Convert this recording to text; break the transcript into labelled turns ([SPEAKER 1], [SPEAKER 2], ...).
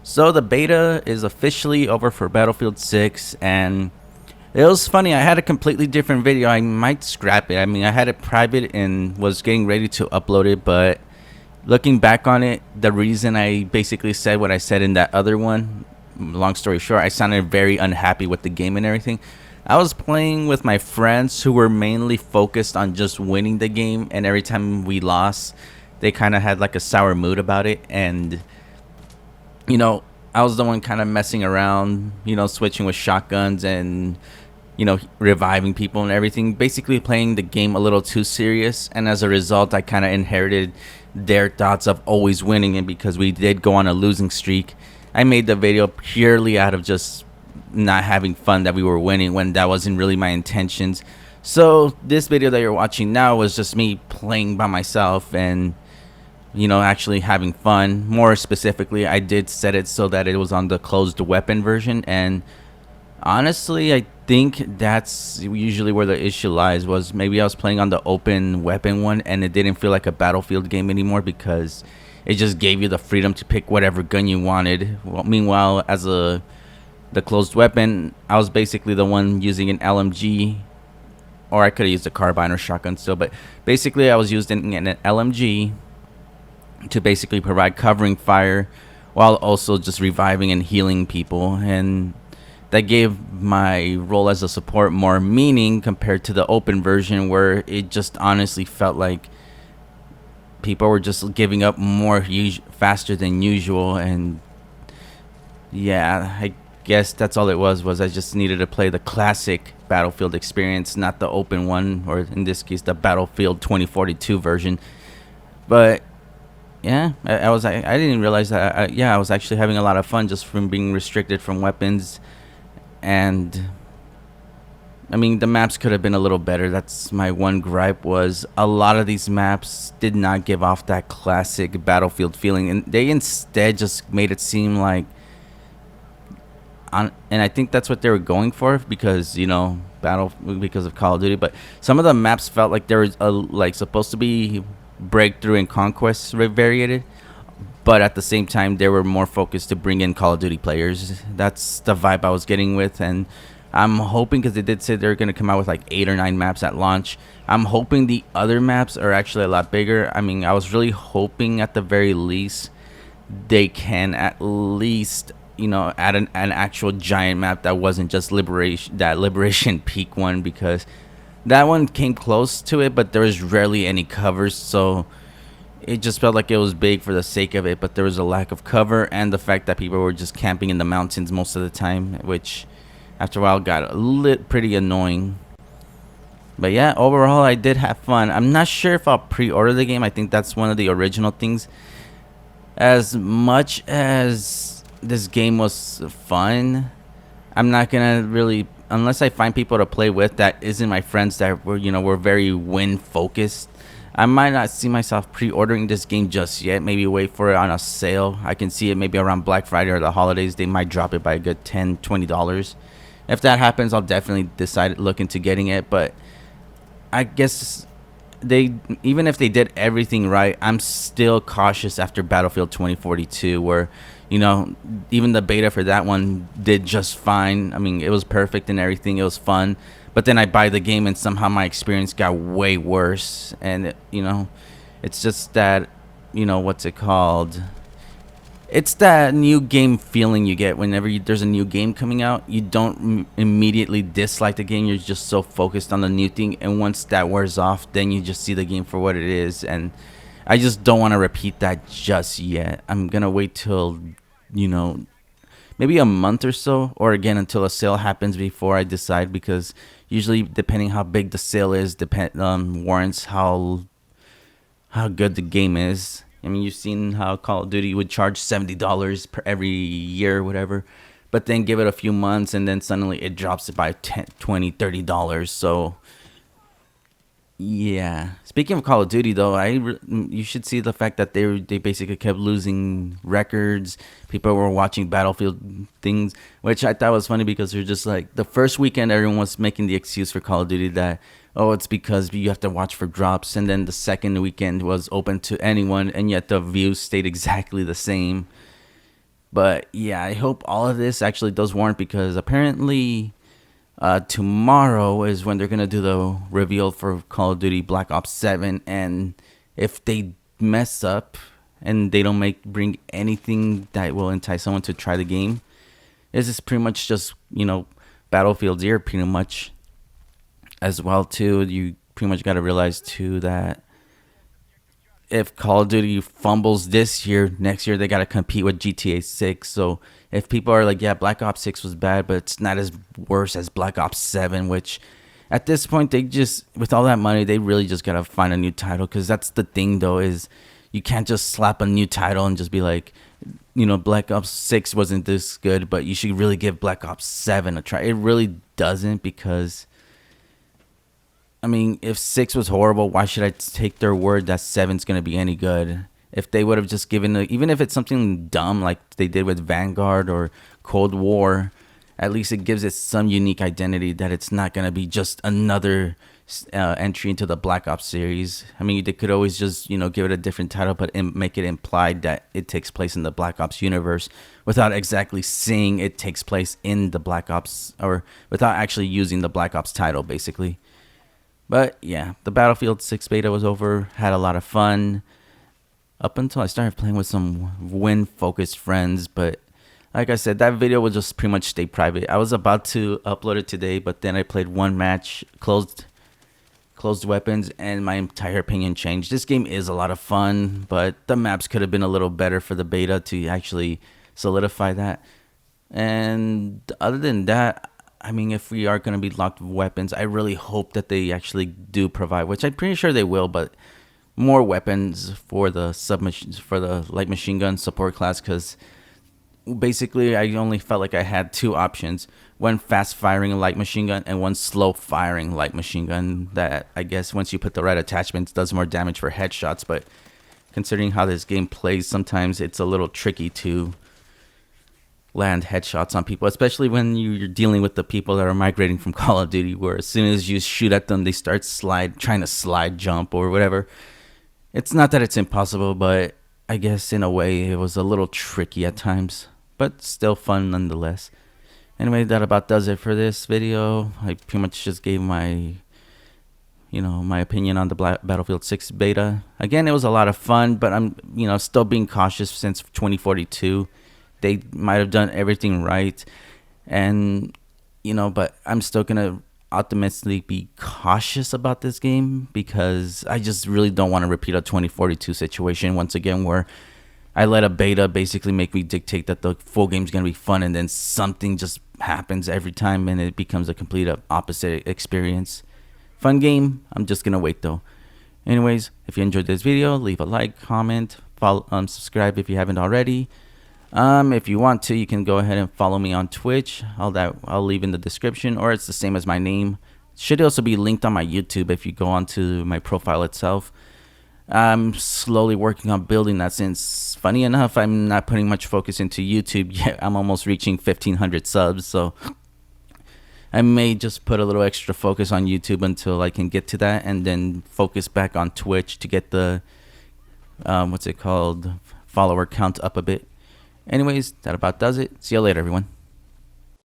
[SPEAKER 1] So the beta is officially over for Battlefield 6, and it was funny. I had a completely different video. I might scrap it. I mean, I had it private and was getting ready to upload it, but looking back on it, the reason I basically said what I said in that other one, long story short, I sounded very unhappy with the game and everything. I was playing with my friends who were mainly focused on just winning the game, and every time we lost, they kind of had like a sour mood about it, and you know, I was the one kind of messing around, switching with shotguns and, reviving people and everything. Basically, playing the game a little too serious. And as a result, I kind of inherited their thoughts of always winning. And because we did go on a losing streak, I made the video purely out of just not having fun that we were winning when that wasn't really my intentions. So, this video that you're watching now was just me playing by myself and actually having fun. More specifically, I did set it so that it was on the closed weapon version, and honestly, I think that's usually where the issue lies. Was maybe I was playing on the open weapon one, and it didn't feel like a Battlefield game anymore because it just gave you the freedom to pick whatever gun you wanted. Well, meanwhile, as the closed weapon, I was basically the one using an LMG, or I could have used a carbine or shotgun still, but basically I was using an LMG to basically provide covering fire while also just reviving and healing people, and that gave my role as a support more meaning compared to the open version where it just honestly felt like people were just giving up more faster than usual. And yeah, I guess that's all it was I just needed to play the classic Battlefield experience, not the open one, or in this case the Battlefield 2042 version. But yeah, I didn't realize that. I was actually having a lot of fun just from being restricted from weapons, and I mean the maps could have been a little better. That's my one gripe. Was a lot of these maps did not give off that classic Battlefield feeling, and they instead just made it seem like, and I think that's what they were going for because because of Call of Duty. But some of the maps felt like there was like supposed to be breakthrough and conquest variated, but at the same time they were more focused to bring in Call of Duty players. That's the vibe I was getting with, and I'm hoping, because they did say they're going to come out with like 8 or 9 maps at launch. I'm hoping the other maps are actually a lot bigger. I mean, I was really hoping at the very least they can at least add an actual giant map that wasn't just Liberation Peak one, because that one came close to it, but there was rarely any covers, so it just felt like it was big for the sake of it. But there was a lack of cover, and the fact that people were just camping in the mountains most of the time, which after a while got pretty annoying. But yeah, overall, I did have fun. I'm not sure if I'll pre-order the game. I think that's one of the original things. As much as this game was fun, I'm not gonna really, unless I find people to play with that isn't my friends that were very win focused. I might not see myself pre-ordering this game just yet. Maybe wait for it on a sale. I can see it maybe around Black Friday or the holidays. They might drop it by a good $10-20. If that happens, I'll definitely decide look into getting it. But I guess they, even if they did everything right, I'm still cautious after Battlefield 2042, where even the beta for that one did just fine. I mean, it was perfect and everything. It was fun, but then I buy the game and somehow my experience got way worse. And it's just that, what's it called? It's that new game feeling you get whenever there's a new game coming out. You don't immediately dislike the game. You're just so focused on the new thing. And once that wears off, then you just see the game for what it is. And I just don't want to repeat that just yet. I'm going to wait till, maybe a month or so. Or again, until a sale happens before I decide. Because usually, depending how big the sale is, warrants how good the game is. I mean, you've seen how Call of Duty would charge $70 per every year or whatever, but then give it a few months and then suddenly it drops it by 10, 20, $30. So yeah. Speaking of Call of Duty, though, you should see the fact that they basically kept losing records. People were watching Battlefield things, which I thought was funny because they're just like the first weekend, everyone was making the excuse for Call of Duty that, oh, it's because you have to watch for drops, and then the second weekend was open to anyone, and yet the views stayed exactly the same. But yeah, I hope all of this actually does warrant, because apparently tomorrow is when they're gonna do the reveal for Call of Duty Black Ops 7, and if they mess up and they don't bring anything that will entice someone to try the game, this is pretty much just, Battlefield's year, pretty much. As well too, you pretty much got to realize too that if Call of Duty fumbles this year, next year they got to compete with GTA 6. So if people are like, yeah, Black Ops 6 was bad, but it's not as worse as Black Ops 7, which at this point, they just, with all that money, they really just got to find a new title. Because that's the thing, though, is you can't just slap a new title and just be like, Black Ops 6 wasn't this good, but you should really give Black Ops 7 a try. It really doesn't, because I mean, if 6 was horrible, why should I take their word that 7's going to be any good? If they would have just given, even if it's something dumb like they did with Vanguard or Cold War, at least it gives it some unique identity that it's not going to be just another entry into the Black Ops series. I mean, they could always just, give it a different title, but make it implied that it takes place in the Black Ops universe without exactly saying it takes place in the Black Ops, or without actually using the Black Ops title, basically. But yeah, the Battlefield 6 beta was over. Had a lot of fun up until I started playing with some win-focused friends. But like I said, that video will just pretty much stay private. I was about to upload it today, but then I played one match, closed weapons, and my entire opinion changed. This game is a lot of fun, but the maps could have been a little better for the beta to actually solidify that. And other than that, I mean, if we are going to be locked with weapons, I really hope that they actually do provide, which I'm pretty sure they will, but more weapons for the light machine gun support class, because basically I only felt like I had two options: one fast firing light machine gun and one slow firing light machine gun that I guess once you put the right attachments does more damage for headshots. But considering how this game plays, sometimes it's a little tricky to land headshots on people, especially when you're dealing with the people that are migrating from Call of Duty, where as soon as you shoot at them, they start trying to slide jump or whatever. It's not that it's impossible, but I guess in a way it was a little tricky at times, but still fun nonetheless. Anyway, that about does it for this video. I pretty much just gave my opinion on the Battlefield 6 beta. Again, it was a lot of fun, but I'm, still being cautious since 2042. They might have done everything right, and but I'm still gonna optimistically be cautious about this game, because I just really don't want to repeat a 2042 situation once again, where I let a beta basically make me dictate that the full game's gonna be fun, and then something just happens every time and it becomes a complete opposite experience. Fun game. I'm just gonna wait though. Anyways, if you enjoyed this video, leave a like, comment, follow, subscribe if you haven't already. If you want to, you can go ahead and follow me on Twitch. I'll leave in the description, or it's the same as my name. Should also be linked on my YouTube if you go onto my profile itself. I'm slowly working on building that, since funny enough, I'm not putting much focus into YouTube yet. I'm almost reaching 1,500 subs, so I may just put a little extra focus on YouTube until I can get to that, and then focus back on Twitch to get the follower count up a bit. Anyways, that about does it. See you later, everyone.